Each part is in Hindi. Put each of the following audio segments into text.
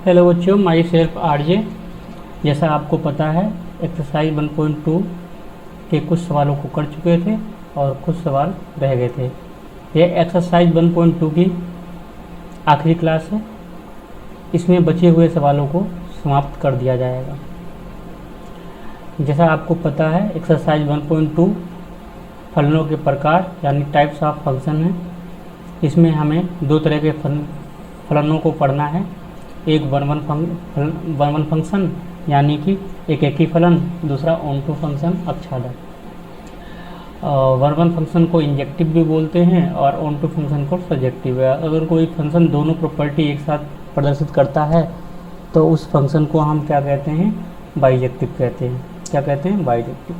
हेलो बच्चों, माई सेल्फ आरजे। जैसा आपको पता है, एक्सरसाइज 1.2 के कुछ सवालों को कर चुके थे और कुछ सवाल रह गए थे। यह एक्सरसाइज 1.2 की आखिरी क्लास है। इसमें बचे हुए सवालों को समाप्त कर दिया जाएगा। जैसा आपको पता है, एक्सरसाइज 1.2 फलनों के प्रकार यानी टाइप्स ऑफ फंक्शन है। इसमें हमें दो तरह के फलनों को पढ़ना है। एक वन वन फंक्शन यानी कि एक ही फलन, दूसरा ऑन टू फंक्शन अक्षादक। वन वन फंक्शन को इंजेक्टिव भी बोलते हैं और ऑन टू फंक्शन को सब्जेक्टिव है। अगर कोई फंक्शन दोनों प्रॉपर्टी एक साथ प्रदर्शित करता है तो उस फंक्शन को हम क्या कहते हैं? बाइजेक्टिव कहते हैं। क्या कहते हैं? बाइजेक्टिव।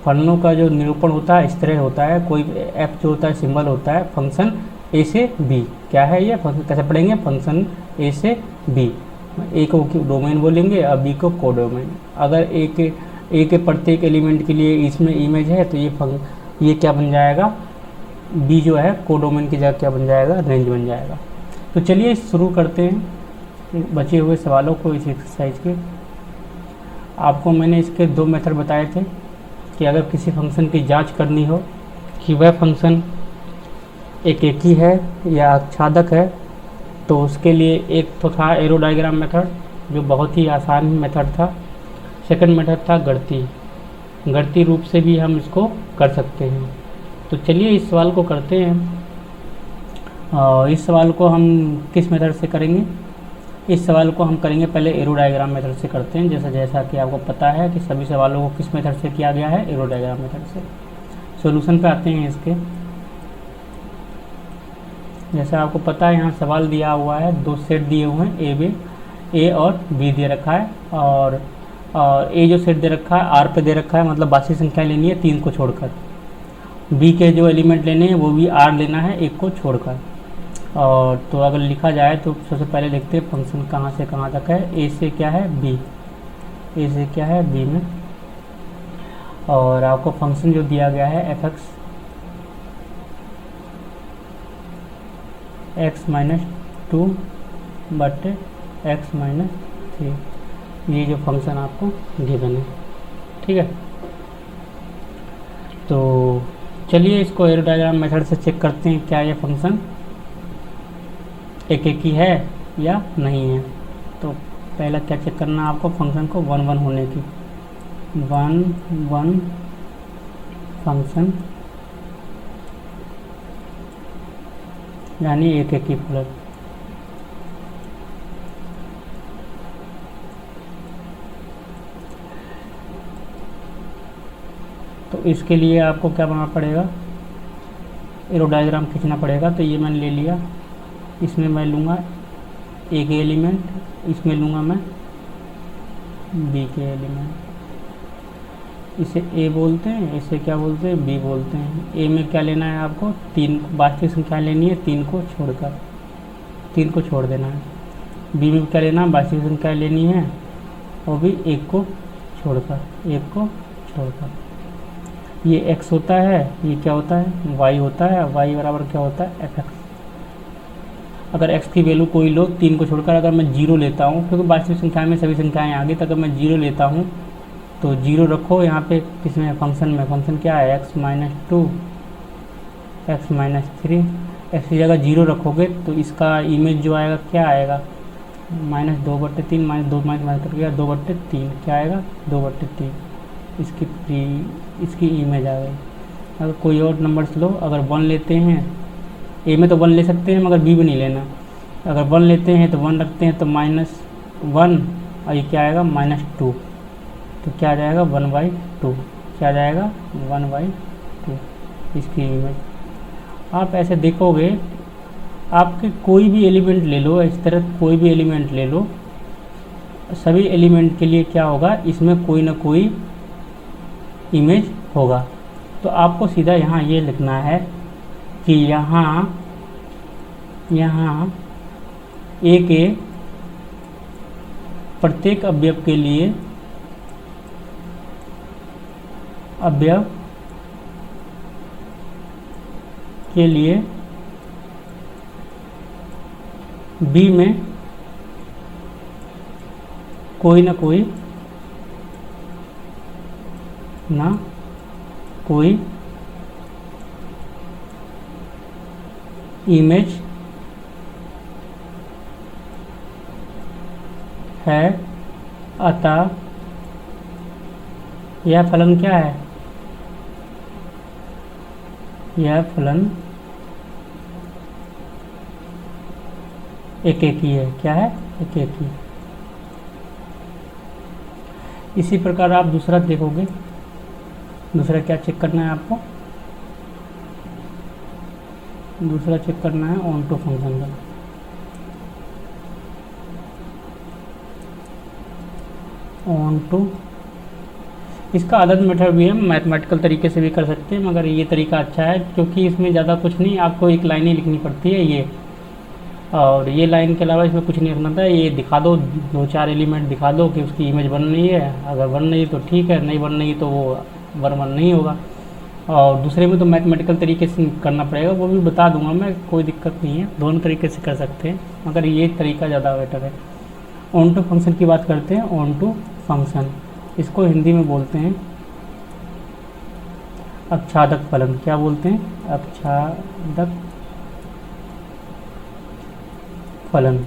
फलनों का जो निरूपण होता है इस तरह होता है। कोई एफ जो होता है सिंबल होता है फंक्शन ए से बी। क्या है ये फंक्शन? कैसे पढ़ेंगे? फंक्शन ए से बी। ए को डोमेन बोलेंगे और बी को कोडोमेन। अगर ए के प्रत्येक एलिमेंट के लिए इसमें इमेज है तो ये क्या बन जाएगा? बी जो है कोडोमेन की जगह क्या बन जाएगा? रेंज बन जाएगा। तो चलिए शुरू करते हैं बचे हुए सवालों को इस एक्सरसाइज के। आपको मैंने इसके दो मेथड बताए थे कि अगर किसी फंक्शन की जांच करनी हो कि वह फंक्शन एक ही है या आच्छादक है तो उसके लिए एक तो था एरो डायग्राम मेथड, जो बहुत ही आसान मेथड था। सेकंड मेथड था गणितीय रूप से भी हम इसको कर सकते हैं। तो चलिए इस सवाल को करते हैं। इस सवाल को हम किस मेथड से करेंगे? इस सवाल को हम करेंगे पहले एरो डायग्राम मेथड से करते हैं। जैसा कि आपको पता है कि सभी सवालों को किस मेथड से किया गया है? एरो डायग्राम मेथड से। सॉल्यूशन पे आते हैं इसके। जैसा आपको पता है यहाँ सवाल दिया हुआ है, दो सेट दिए हुए हैं, ए और बी दे रखा है और ए जो सेट दे रखा है आर पे दे रखा है, मतलब बाकी संख्याएं लेनी है 3 को छोड़कर। बी के जो एलिमेंट लेने हैं वो भी आर लेना है 1 को छोड़कर। और तो अगर लिखा जाए तो सबसे पहले देखते हैं फंक्शन कहाँ से कहाँ तक है। ए से क्या है? बी। ए से क्या है? बी में। और आपको फंक्शन जो दिया गया है एफ x-2 बटे x-3, ये जो फंक्शन आपको गिवन है। ठीक है, तो चलिए इसको एरो डायग्राम मेथड से चेक करते हैं क्या ये फंक्शन एक ही है या नहीं है। तो पहला क्या चेक करना है आपको? फंक्शन को 1 1 होने की। 1 1 फंक्शन यानी एक ही फलन। तो इसके लिए आपको क्या बनाना पड़ेगा? एरो डायग्राम खींचना पड़ेगा। तो ये मैंने ले लिया। इसमें मैं लूँगा ए के एलिमेंट, इसमें लूँगा मैं बी के एलिमेंट। इसे ए बोलते हैं, इसे क्या बोलते हैं? बी बोलते हैं। ए में क्या लेना है आपको? 3 वास्तविक संख्या लेनी है 3 को छोड़कर, 3 को छोड़ देना है। बी में क्या लेना है? वास्तविक संख्या लेनी है वो भी 1 को छोड़कर, 1 को छोड़कर। ये x होता है, ये क्या होता है? y होता है। y बराबर क्या होता है? fx। अगर x की वैल्यू कोई लो 3 को छोड़कर, अगर मैं 0 लेता हूँ, क्योंकि वास्तविक संख्या में सभी संख्याएँ आ गई, तो अगर मैं 0 लेता हूँ तो 0 रखो यहाँ पे किसमें? फंक्शन में। फंक्शन क्या है? x-2 x-3। x की जगह 0 रखोगे तो इसका इमेज जो आएगा क्या आएगा? -2/3 -2 कट गया 2/3, क्या आएगा? 2/3। इसकी इमेज आ गई। अगर कोई और नंबर्स लो, अगर 1 लेते हैं, ए में तो 1 ले सकते हैं मगर बी में नहीं लेना। अगर 1 लेते हैं तो 1 रखते हैं तो -1 और ये क्या आएगा? -2। तो क्या आ जाएगा? 1/2। क्या आ जाएगा? 1/2 इसकी इमेज। आप ऐसे देखोगे, आपके कोई भी एलिमेंट ले लो, इस तरह कोई भी एलिमेंट ले लो, सभी एलिमेंट के लिए क्या होगा? इसमें कोई ना कोई इमेज होगा। तो आपको सीधा यहाँ ये लिखना है कि यहाँ ए के प्रत्येक अवयव के लिए बी में कोई ना कोई इमेज है, अतः यह फलन क्या है? यह फलन एकेकी है। क्या है? एकेकी। इसी प्रकार आप दूसरा देखोगे। दूसरा क्या चेक करना है आपको? दूसरा चेक करना है ऑन टू फंक्शन का। ऑन टू, इसका अदर मेथड भी है, मैथमेटिकल तरीके से भी कर सकते हैं, मगर ये तरीका अच्छा है क्योंकि इसमें ज़्यादा कुछ नहीं, आपको एक लाइन ही लिखनी पड़ती है ये, और ये लाइन के अलावा इसमें कुछ नहीं लिखना था। ये दिखा दो, 2-4 एलिमेंट दिखा दो कि उसकी इमेज बन रही है। अगर बन रही है तो ठीक है, नहीं बन रही तो वो बराबर नहीं होगा। और दूसरे में तो मैथमेटिकल तरीके से करना पड़ेगा, वो भी बता दूंगा मैं, कोई दिक्कत नहीं है, दोनों तरीके से कर सकते हैं, मगर ये तरीका ज़्यादा बेटर है। ऑन टू फंक्शन की बात करते हैं। ऑन टू फंक्शन, इसको हिंदी में बोलते हैं आच्छादक फलन। क्या बोलते हैं? आच्छादक फलन।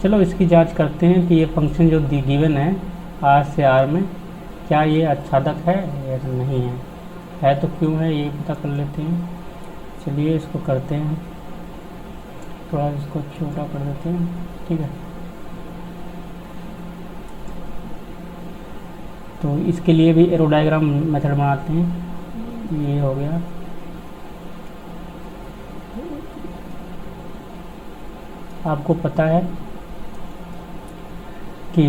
चलो इसकी जांच करते हैं कि ये फंक्शन जो गिवन है आर से आर में, क्या ये आच्छादक है या नहीं है। है तो क्यों है ये पता कर लेते हैं। चलिए इसको करते हैं, थोड़ा इसको छोटा कर देते हैं, ठीक है। तो इसके लिए भी एरो डायग्राम मेथड बनाते हैं। ये हो गया। आपको पता है कि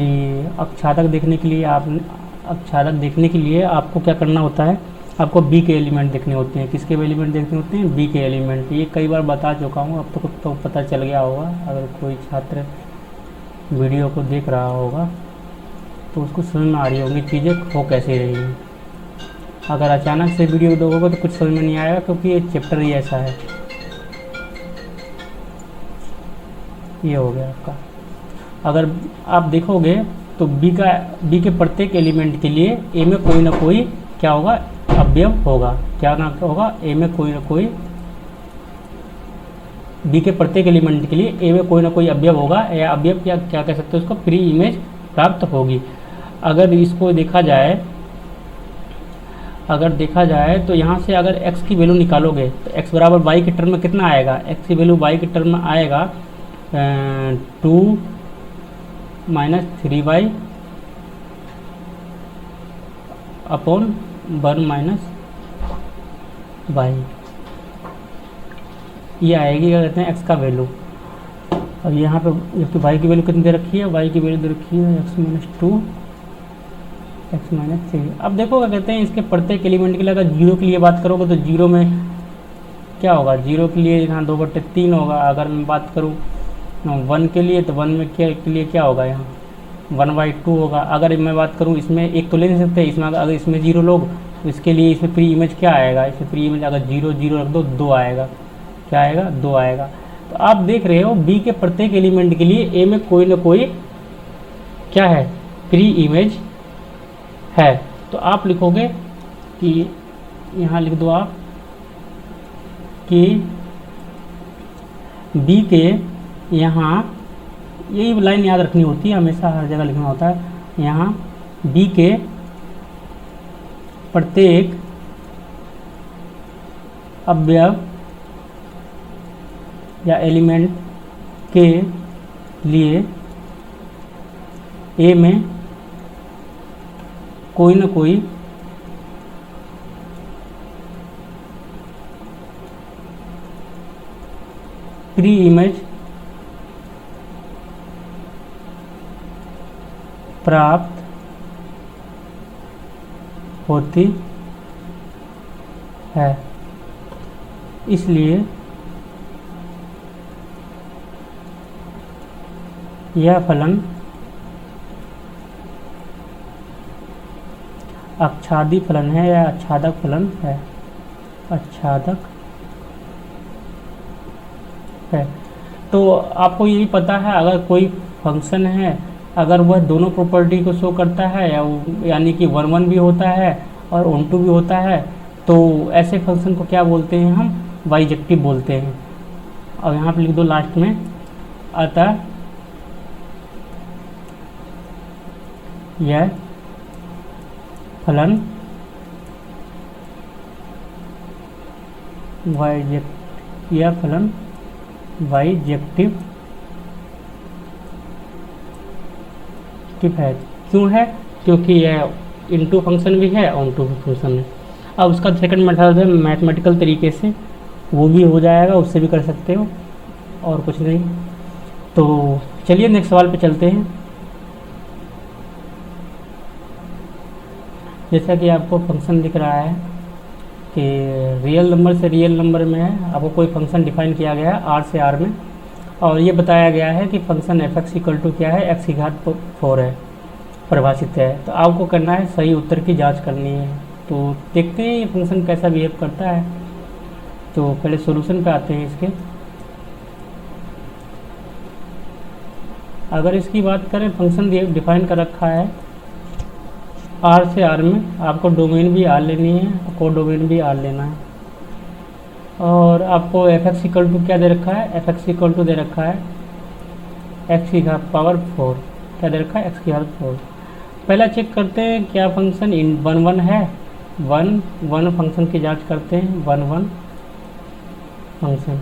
आच्छादक देखने के लिए आपको क्या करना होता है? आपको बी के एलिमेंट देखने होते हैं। किसके एलिमेंट देखने होते हैं? बी के एलिमेंट। ये कई बार बता चुका हूँ, अब तो पता चल गया होगा। अगर कोई छात्र वीडियो को देख रहा होगा तो उसको समझ में आ रही होंगी चीज़ें हो कैसे रही हैं। अगर अचानक से वीडियो देखोगे तो कुछ समझ में नहीं आएगा, क्योंकि ये चैप्टर ही ऐसा है। ये हो गया आपका। अगर आप देखोगे तो बी के प्रत्येक एलिमेंट के लिए ए में कोई ना कोई क्या होगा? अवयव होगा। क्या ना होगा? ए में कोई ना कोई, बी के प्रत्येक एलिमेंट के लिए ए में कोई ना कोई अवयव होगा, या अवयव क्या कह सकते हैं उसको? प्री इमेज प्राप्त होगी। अगर इसको देखा जाए तो यहाँ से अगर x की वैल्यू निकालोगे तो x बराबर y के टर्म में कितना आएगा? x की वैल्यू y के टर्म में आएगा 2 - 3y अपॉन 1 - y। ये आएगी क्या कहते हैं? x का वैल्यू। अब यहाँ पे जबकि y की वैल्यू कितनी दे रखी है? y की वैल्यू दे रखी है x - 2 x - 3। अब देखो क्या कहते हैं, इसके प्रत्येक एलिमेंट के लिए अगर जीरो के लिए बात करोगे तो जीरो में क्या होगा? जीरो के लिए यहाँ 2/3 होगा। अगर मैं बात करूँ 1 के लिए तो 1 में के लिए क्या होगा? यहाँ 1/2 होगा। अगर मैं बात करूँ इसमें एक तो ले नहीं सकते, इसमें अगर इसमें जीरो लोग तो इसके लिए इसमें प्री इमेज क्या आएगा? इसमें प्री इमेज अगर 0 0 रख दो 2 आएगा। क्या आएगा? 2 आएगा। तो आप देख रहे हो बी के प्रत्येक एलिमेंट के लिए ए में कोई ना कोई क्या है? प्री इमेज है। तो आप लिखोगे कि यहाँ लिख दो आप कि बी के, यहाँ यही लाइन याद रखनी होती है, हमेशा हर जगह लिखना होता है। यहाँ बी के प्रत्येक अवयव या एलिमेंट के लिए ए में कोई ना कोई प्री इमेज प्राप्त होती है। इसलिए यह फलन आच्छादी फलन है या आच्छादक फलन है? आच्छादक है। तो आपको यही पता है, अगर कोई फंक्शन है अगर वह दोनों प्रॉपर्टी को शो करता है यानी कि 1 1 भी होता है और ऑन टू भी होता है, तो ऐसे फंक्शन को क्या बोलते हैं, हम बाइजेक्टिव बोलते हैं। अब यहाँ पर लिख दो लास्ट में, अतः यह फलन यह फलन बाइजेक्टिव है। क्यों है? क्योंकि यह इनटू फंक्शन भी है, ऑन टू भी फंक्शन है। अब उसका सेकंड मेथड है मैथमेटिकल तरीके से, वो भी हो जाएगा, उससे भी कर सकते हो, और कुछ नहीं। तो चलिए नेक्स्ट सवाल पे चलते हैं। जैसा कि आपको फंक्शन दिख रहा है कि रियल नंबर से रियल नंबर में है, आपको कोई फंक्शन डिफाइन किया गया है आर से आर में, और ये बताया गया है कि function f x equal to क्या है, एक्स की घात 4 है, परिभाषित है। तो आपको करना है सही उत्तर की जांच करनी है। तो देखते हैं ये फंक्शन कैसा बिहेव करता है। तो पहले सॉल्यूशन पे आते हैं इसके। अगर इसकी बात करें, फंक्शन डिफाइन कर रखा है आर से आर में, आपको डोमेन भी आर लेनी है, को डोमेन भी आर लेना है, और आपको एफ एक्स इक्वल टू क्या दे रखा है, एफ एक्स इक्वल टू दे रखा है एक्स की घात पावर 4। क्या दे रखा है, एक्स की घात 4। पहला चेक करते हैं क्या फंक्शन इन 1 1 है, 1 1 फंक्शन की जांच करते हैं। 1 1 फंक्शन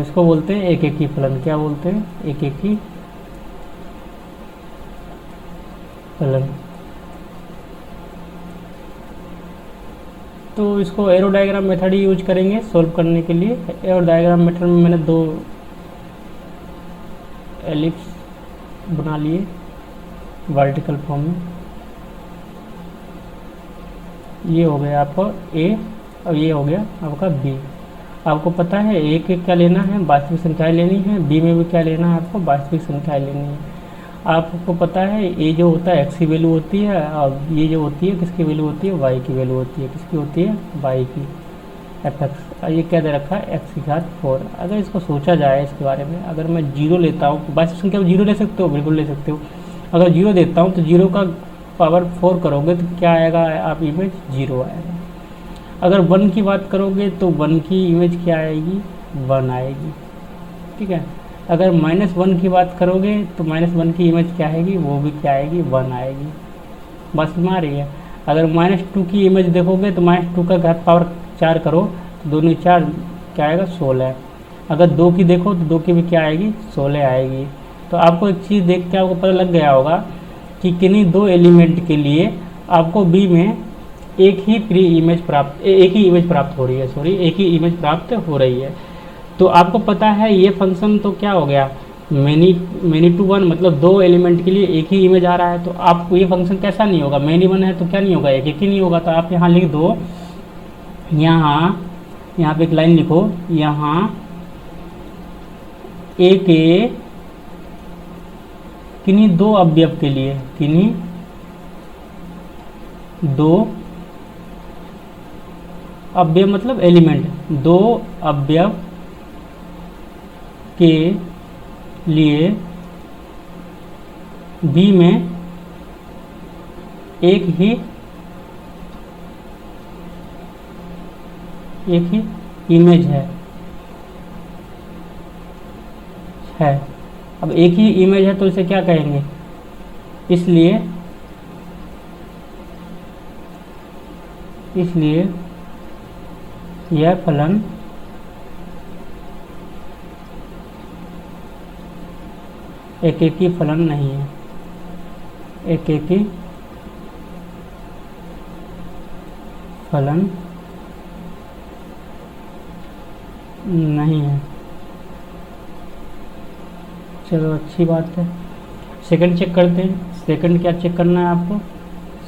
इसको बोलते हैं एक एक ही फलन। क्या बोलते हैं, एक एक ही फलन। तो इसको एरो डायग्राम मेथड ही यूज करेंगे सॉल्व करने के लिए। एरो डायग्राम मेथड में मैंने 2 एलिप्स बना लिए वर्टिकल फॉर्म में। ये हो गया आपका ए और ये हो गया आपका बी। आपको पता है ए के क्या लेना है, वास्तविक संख्याएं लेनी है, बी में भी क्या लेना है, आपको वास्तविक संख्याएं लेनी है। आपको पता है ए जो होता है एक्स की वैल्यू होती है, और ये जो होती है किसकी वैल्यू होती है, वाई की वैल्यू होती है। किसकी होती है, वाई की, एफ एक्स। ये क्या दे रखा है, एक्स की घात 4। अगर इसको सोचा जाए इसके बारे में, अगर मैं 0 लेता हूँ, वास्तविक संख्या में 0 ले सकते हो, बिल्कुल ले सकते हो। अगर 0 देता हूँ तो 0 का पावर 4 करोगे तो क्या आएगा, आप इमेज 0 आएगा। अगर 1 की बात करोगे तो 1 की इमेज क्या आएगी, 1 आएगी। ठीक है। अगर -1 की बात करोगे तो -1 की इमेज क्या आएगी, वो भी क्या आएगी, 1 आएगी। बस में आ रही है। अगर -2 की इमेज देखोगे तो -2 का घात पावर 4 करो तो 2 × 4 क्या आएगा, 16। अगर 2 की देखो तो 2 की भी क्या आएगी, 16 आएगी। तो आपको एक चीज़ देख के आपको पता लग गया होगा कि किन्हीं 2 एलिमेंट के लिए आपको बी में एक ही इमेज प्राप्त हो रही है, एक ही इमेज प्राप्त हो रही है। तो आपको पता है ये फंक्शन तो क्या हो गया, मैनी टू 1, मतलब 2 एलिमेंट के लिए एक ही इमेज आ रहा है। तो आपको ये फंक्शन कैसा नहीं होगा, मैनी 1 है तो क्या नहीं होगा, एक ही नहीं होगा। तो आप यहाँ लिख दो, यहाँ पे एक लाइन लिखो, यहाँ ए के किन्हीं 2 अवयव के लिए, किन्हीं 2 अवयव मतलब एलिमेंट, 2 अवयव के लिए बी में एक ही इमेज है। अब एक ही इमेज है तो इसे क्या कहेंगे, इसलिए यह फलन एकेकी फलन नहीं है, एकेकी फलन नहीं है। चलो अच्छी बात है। सेकंड चेक करते हैं। सेकंड क्या चेक करना है आपको,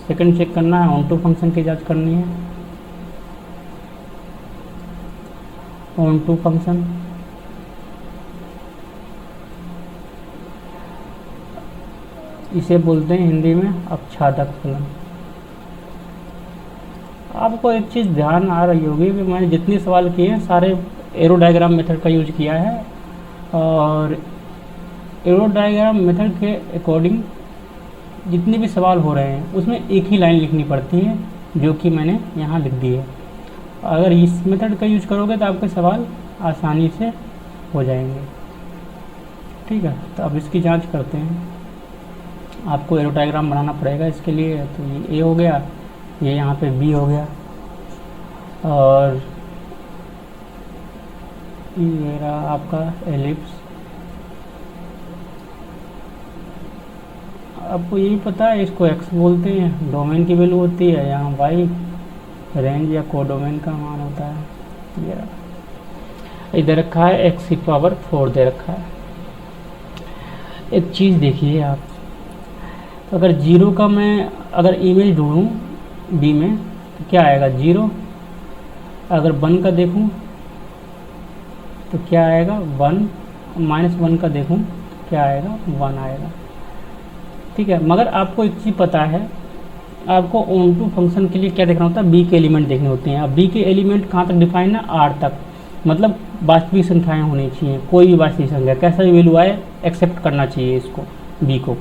सेकंड चेक करना है ऑन टू फंक्शन की जांच करनी है। ऑन टू फंक्शन इसे बोलते हैं हिंदी में अपछादक फलन। आपको एक चीज़ ध्यान आ रही होगी कि मैंने जितने सवाल किए हैं सारे एरो डायग्राम मेथड का यूज किया है, और एरो डायग्राम मेथड के अकॉर्डिंग जितने भी सवाल हो रहे हैं उसमें एक ही लाइन लिखनी पड़ती है, जो कि मैंने यहाँ लिख दी है। अगर इस मेथड का यूज करोगे तो आपके सवाल आसानी से हो जाएंगे। ठीक है, तो अब इसकी जांच करते हैं। आपको एरो डायग्राम बनाना पड़ेगा इसके लिए। तो ये ए हो गया, ये यहाँ पे बी हो गया, और ये रहा आपका एलिप्स। आपको यही पता है इसको एक्स बोलते हैं, डोमेन की वैल्यू होती है, यहाँ वाई रेंज या कोडोमेन का मान होता है। ये रहा, इधर रखा है एक्स की पावर 4 दे रखा है। एक चीज़ देखिए आप, तो अगर जीरो का मैं अगर इमेज ढूंढूँ बी में तो क्या आएगा 0। अगर 1 का देखूँ तो क्या आएगा 1, -1 का देखूँ तो क्या आएगा 1 आएगा। ठीक है, मगर आपको एक चीज़ पता है, आपको ऑन टू फंक्शन के लिए क्या देखना होता है, बी के एलिमेंट देखने होते हैं। अब बी के एलिमेंट कहाँ तक डिफाइन है, आर तक, मतलब वास्तविक संख्याएं होनी चाहिए। कोई भी वास्तविक संख्या कैसा भी वैल्यू आए एक्सेप्ट करना चाहिए इसको, बी को।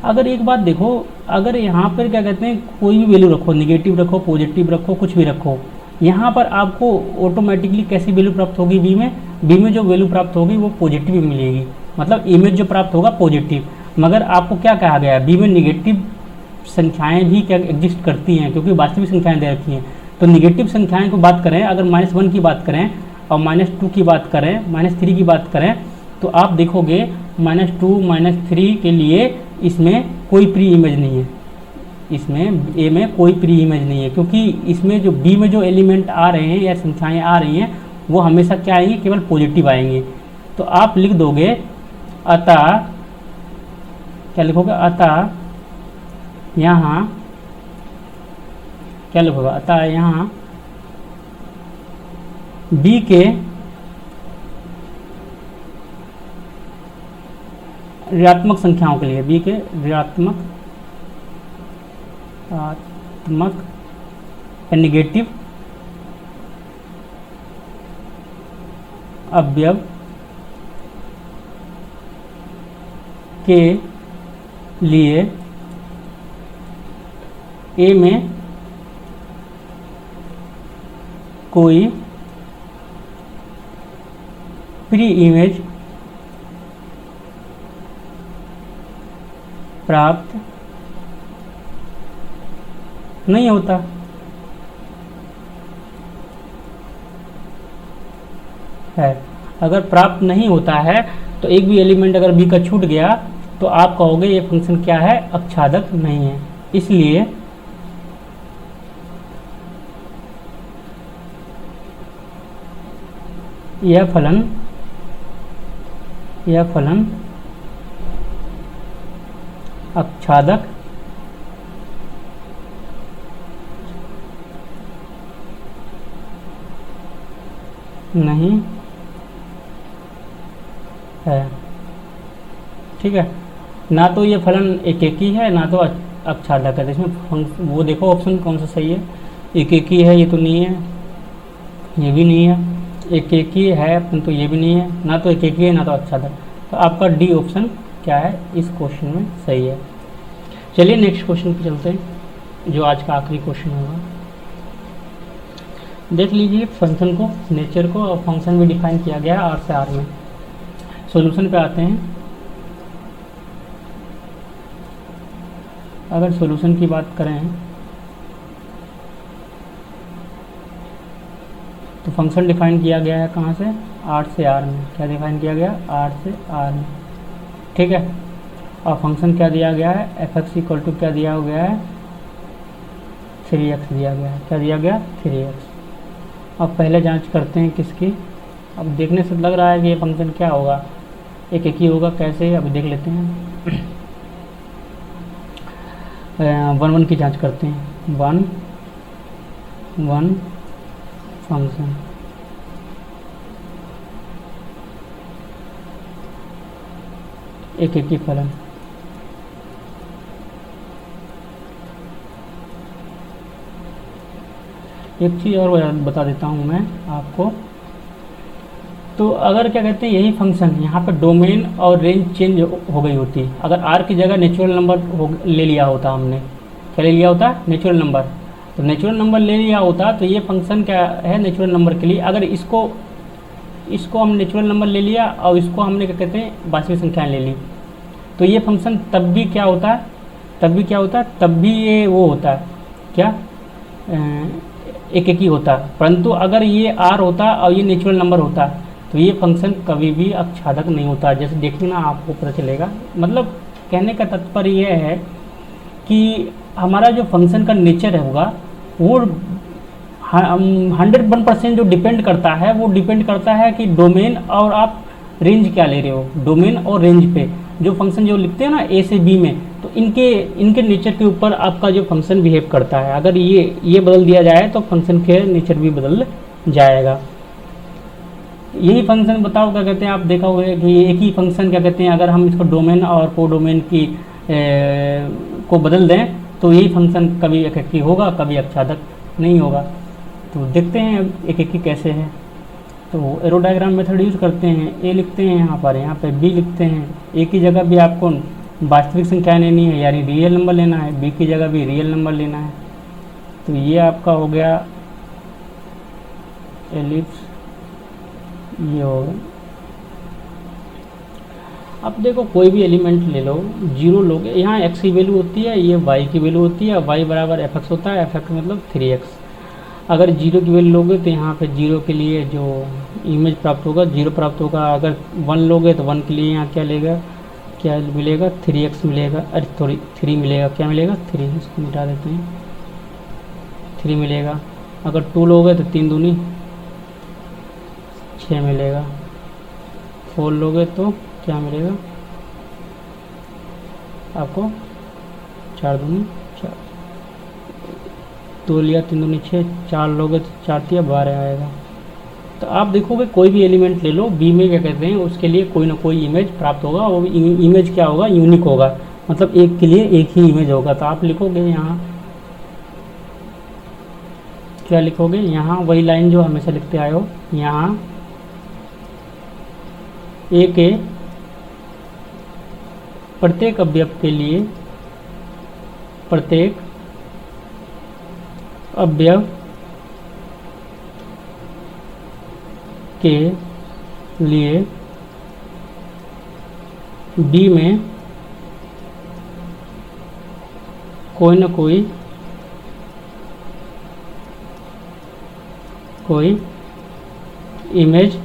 अगर एक बात देखो, अगर यहाँ पर क्या कहते हैं कोई भी वैल्यू रखो, निगेटिव रखो, पॉजिटिव रखो, कुछ भी रखो, यहाँ पर आपको ऑटोमेटिकली कैसी वैल्यू प्राप्त होगी बी में, बी में जो वैल्यू प्राप्त होगी वो पॉजिटिव मिलेगी, मतलब इमेज जो प्राप्त होगा पॉजिटिव। मगर आपको क्या कहा गया है, बी में निगेटिव संख्याएं भी क्या एग्जिस्ट करती हैं, क्योंकि वास्तविक संख्याएं दे रखी हैं। तो निगेटिव संख्याएं को बात करें, अगर -1 की बात करें और -2 की बात करें, -3 की बात करें, तो आप देखोगे -2 -3 के लिए इसमें कोई प्री इमेज नहीं है, इसमें ए में कोई प्री इमेज नहीं है, क्योंकि इसमें जो बी में जो एलिमेंट आ रहे हैं या संख्याएं आ रही हैं वो हमेशा क्या आएंगी, केवल पॉजिटिव आएंगे। तो आप लिख दोगे अतः, क्या लिखोगे, अतः यहाँ क्या लिखोगे, अतः यहाँ बी के ऋणात्मक संख्याओं के लिए, बी के ऋणात्मक या निगेटिव अवयव के लिए ए में कोई प्री इमेज प्राप्त नहीं होता। है, अगर प्राप्त नहीं होता है तो एक भी एलिमेंट अगर बी का छूट गया तो आप कहोगे ये फंक्शन क्या है, आच्छादक नहीं है। इसलिए यह फलन आच्छादक नहीं है। ठीक है, ना तो ये फलन एकेकी है ना तो आच्छादक है। इसमें वो देखो ऑप्शन कौन सा सही है, एकेकी है ये तो नहीं है, ये भी नहीं है, एकेकी है परंतु ये भी नहीं है, ना तो एकेकी है ना तो आच्छादक। तो आपका डी ऑप्शन क्या है इस क्वेश्चन में सही है। चलिए नेक्स्ट क्वेश्चन पे चलते हैं, जो आज का आखिरी क्वेश्चन होगा। देख लीजिए फंक्शन को, नेचर को, और फंक्शन भी डिफाइन किया गया है आर से आर में। सॉल्यूशन पे आते हैं। अगर सॉल्यूशन की बात करें तो फंक्शन डिफाइन किया गया है कहाँ से, आर से आर में। क्या डिफाइन किया गया, आर से आर में। ठीक है, और फंक्शन क्या दिया गया है, एफ एक्स इक्वल टू क्या दिया गया है, 3x दिया गया है। क्या दिया गया, 3x। अब पहले जांच करते हैं किसकी। अब देखने से लग रहा है कि ये फंक्शन क्या होगा, एक ही होगा। कैसे, अभी देख लेते हैं। 1 की जांच करते हैं। 1 फंक्शन एक ही फलन। एक चीज़ और बता देता हूँ मैं आपको। तो अगर क्या कहते हैं यही फंक्शन यहाँ पर डोमेन और रेंज चेंज हो गई होती, अगर आर की जगह नेचुरल नंबर ले लिया होता हमने, क्या ले लिया होता, नेचुरल नंबर, तो नेचुरल नंबर ले लिया होता तो ये फंक्शन क्या है नेचुरल नंबर के लिए, अगर इसको हम नेचुरल नंबर ले लिया और इसको हमने क्या कहते हैं वास्तविक संख्याएं ले ली, तो ये फंक्शन तब भी क्या होता है, तब भी ये वो होता है क्या, एक ही होता, परंतु अगर ये आर होता और ये नेचुरल नंबर होता तो ये फंक्शन कभी भी अक्षाधक नहीं होता। जैसे देखिए ना आपको पता चलेगा, मतलब कहने का तात्पर्य यह है कि हमारा जो फंक्शन का नेचर होगा वो 101% जो डिपेंड करता है वो डिपेंड करता है कि डोमेन और आप रेंज क्या ले रहे हो, डोमेन और रेंज पे जो फंक्शन जो लिखते हैं ना ए से बी में, तो इनके नेचर के ऊपर आपका जो फंक्शन बिहेव करता है। अगर ये बदल दिया जाए तो फंक्शन के नेचर भी बदल जाएगा। यही फंक्शन बताओ क्या कहते हैं, आप देखा होगा कि एक ही फंक्शन क्या कहते हैं अगर हम इसको डोमेन और कोडोमेन की को बदल दें तो यही फंक्शन कभी एककी होगा, कभी अक्षाधक नहीं होगा। तो देखते हैं एक एक कैसे है। तो एरो डायग्राम मेथड यूज़ करते हैं, ए लिखते हैं यहाँ पे बी लिखते हैं। ए की जगह भी आपको वास्तविक संख्या लेनी है यानी रियल नंबर लेना है, बी की जगह भी रियल नंबर लेना है। तो ये आपका हो गया एलिप्स, ये हो गया। अब देखो कोई भी एलिमेंट ले लो, जीरो लोगे, यहाँ एक्स की वैल्यू होती है, ये वाई की वैल्यू होती है, वाई बराबर एफ एक्स होता है, एफ एक्स मतलब 3x। अगर जीरो की वैल्यू लोगे तो यहाँ पे जीरो के लिए जो इमेज प्राप्त होगा जीरो प्राप्त होगा। अगर 1 लोगे तो 1 के लिए यहाँ क्या मिलेगा 3x मिलेगा, अरे सॉरी 3 मिलेगा, क्या मिलेगा 3, इसको मिटा देते हैं, 3 मिलेगा। अगर 2 लोगे तो 3 दूनी 6 मिलेगा, 4 लोगे तो क्या मिलेगा आपको 4 दूनी 4, 2 लिया 3 दूनी 6, 4 लोगे तो 4 तिया 12 आएगा। तो आप देखोगे कोई भी एलिमेंट ले लो बी में क्या कहते हैं उसके लिए कोई ना कोई इमेज प्राप्त होगा, वो इमेज क्या होगा यूनिक होगा, मतलब एक के लिए एक ही इमेज होगा। तो आप लिखोगे यहाँ क्या लिखोगे, यहाँ वही लाइन जो हमेशा लिखते आए हो, यहाँ ए के प्रत्येक अवयव के लिए प्रत्येक अवयव के लिए बी में कोई न कोई इमेज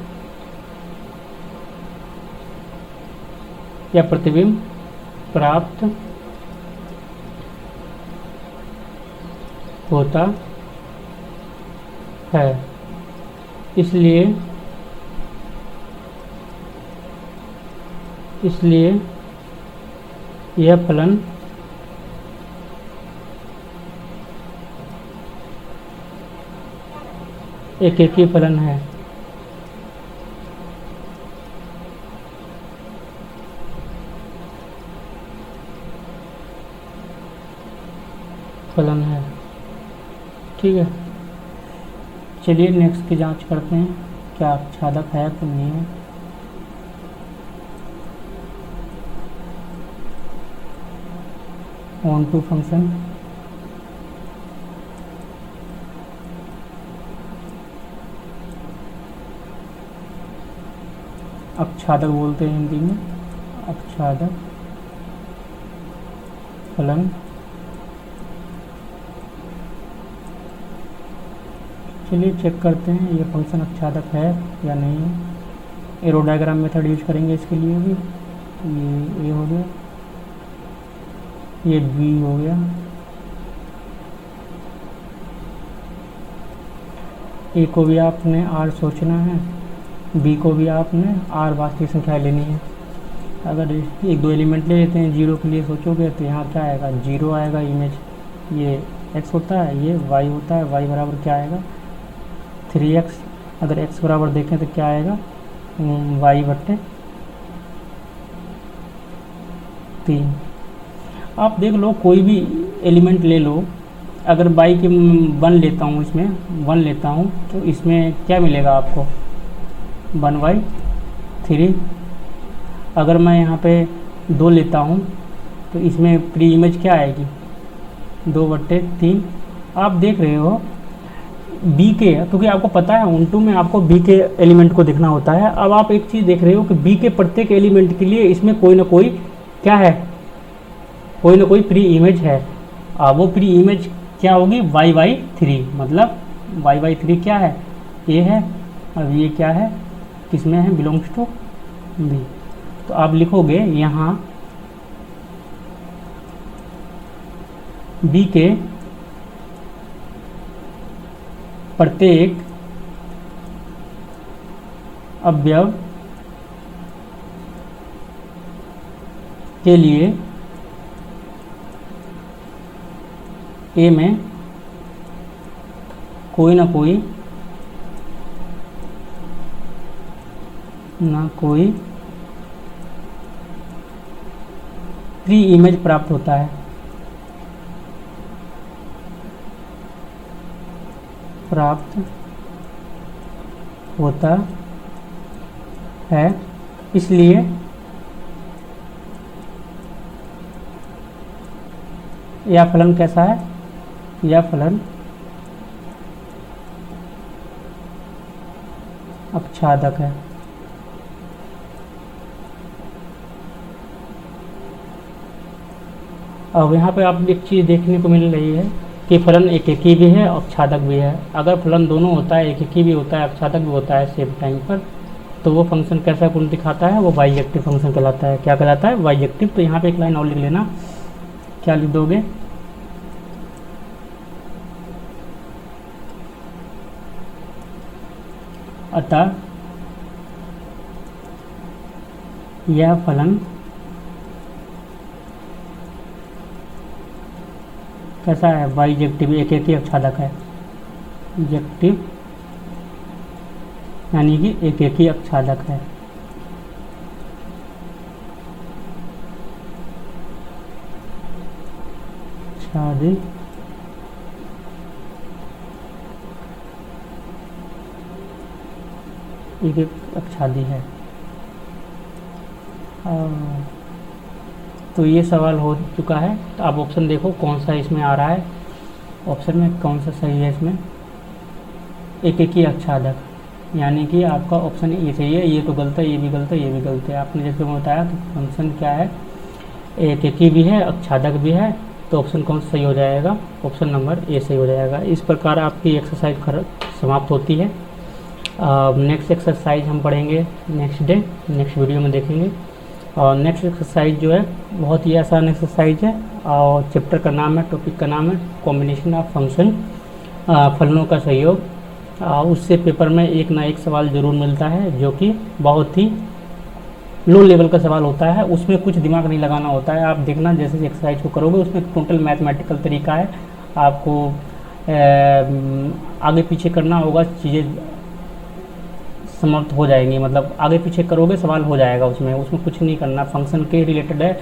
या प्रतिबिंब प्राप्त होता है। इसलिए यह फलन एक ही फलन है। ठीक है, चलिए नेक्स्ट की जांच करते हैं क्या आच्छादक है कि नहीं है। ऑन टू फंक्शन आच्छादक बोलते हैं हिंदी में, आच्छादक फलन। चलिए चेक करते हैं ये फंक्शन आच्छादक है या नहीं है। एरो डायग्राम मेथड यूज करेंगे इसके लिए भी। ये हो गया, ये बी हो गया, ए को भी आपने आर सोचना है, बी को भी आपने आर वास्तविक संख्या लेनी है। अगर एक दो एलिमेंट ले लेते हैं, जीरो के लिए सोचोगे तो यहाँ क्या आएगा, जीरो आएगा इमेज, ये एक्स होता है, ये वाई होता है, वाई बराबर क्या आएगा 3x। अगर x बराबर देखें तो क्या आएगा y बट्टे 3। आप देख लो कोई भी एलिमेंट ले लो, अगर y की 1 लेता हूँ, इसमें 1 लेता हूँ तो इसमें क्या मिलेगा आपको, 1/3। अगर मैं यहाँ पे 2 लेता हूँ तो इसमें प्री इमेज क्या आएगी, 2/3। आप देख रहे हो बी के, क्योंकि आपको पता है उन टू में आपको बी के एलिमेंट को देखना होता है। अब आप एक चीज़ देख रहे हो कि बी के प्रत्येक एलिमेंट के लिए इसमें कोई ना कोई क्या है, कोई ना कोई प्री इमेज है। अब वो प्री इमेज क्या होगी, y/3, मतलब y/3 क्या है, ए है। अब ये क्या है, किसमें है, बिलोंग्स टू बी। तो आप लिखोगे यहाँ बी के प्रत्येक अवयव के लिए ए में कोई ना कोई प्री इमेज प्राप्त होता है, इसलिए यह फलन कैसा है, यह फलन आच्छादक है। अब यहाँ पे आप एक चीज़ देखने को मिल रही है कि फलन एकेकी भी है और आच्छादक भी है। अगर फलन दोनों होता है, एकेकी भी होता है, आच्छादक भी होता है सेम टाइम पर, तो वो फंक्शन कैसा गुण दिखाता है, वो बाइजेक्टिव फंक्शन कहलाता है। क्या कहलाता है, बाइजेक्टिव। तो यहाँ पे एक लाइन और लिख लेना, क्या लिख दोगे, अतः यह फलन कैसा है, बाइजेक्टिव, एकेकी आच्छादक है। जेक्टिव यानी कि एकेकी आच्छादक है। आच्छादी एक आच्छादी है। तो ये सवाल हो चुका है। तो आप ऑप्शन देखो कौन सा इसमें आ रहा है, ऑप्शन में कौन सा सही है इसमें, एकेकी आच्छादक, यानी कि आपका ऑप्शन ए सही है। ये तो गलत है, ये भी गलत है, ये भी गलत है। आपने जैसे बताया कि फंक्शन क्या है, एकेकी भी है, आच्छादक भी है, तो ऑप्शन कौन सा सही हो जाएगा, ऑप्शन नंबर ए सही हो जाएगा। इस प्रकार आपकी एक्सरसाइज समाप्त होती है। नेक्स्ट एक्सरसाइज हम पढ़ेंगे नेक्स्ट डे, नेक्स्ट वीडियो में देखेंगे। और नेक्स्ट एक्सरसाइज जो है बहुत ही आसान एक्सरसाइज है, और चैप्टर का नाम है, टॉपिक का नाम है कॉम्बिनेशन ऑफ फंक्शन, फलनों का सहयोग। उससे पेपर में एक ना एक सवाल ज़रूर मिलता है, जो कि बहुत ही लो लेवल का सवाल होता है। उसमें कुछ दिमाग नहीं लगाना होता है। आप देखना जैसे एक्सरसाइज को करोगे, उसमें टोटल मैथमेटिकल तरीका है। आपको आगे पीछे करना होगा, चीज़ें समर्थ हो जाएंगी, मतलब आगे पीछे करोगे सवाल हो जाएगा। उसमें कुछ नहीं करना, फंक्शन के रिलेटेड है।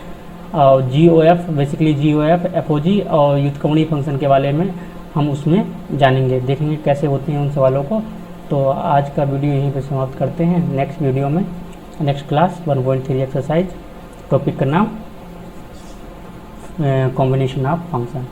GOF बेसिकली GOF, FOG और व्युत्क्रमणीय फंक्शन के बारे में हम उसमें जानेंगे, देखेंगे कैसे होते हैं उन सवालों को। तो आज का वीडियो यहीं पे समाप्त करते हैं। नेक्स्ट वीडियो में नेक्स्ट क्लास 1.3 एक्सरसाइज, टॉपिक का नाम कॉम्बिनेशन ऑफ फंक्शन।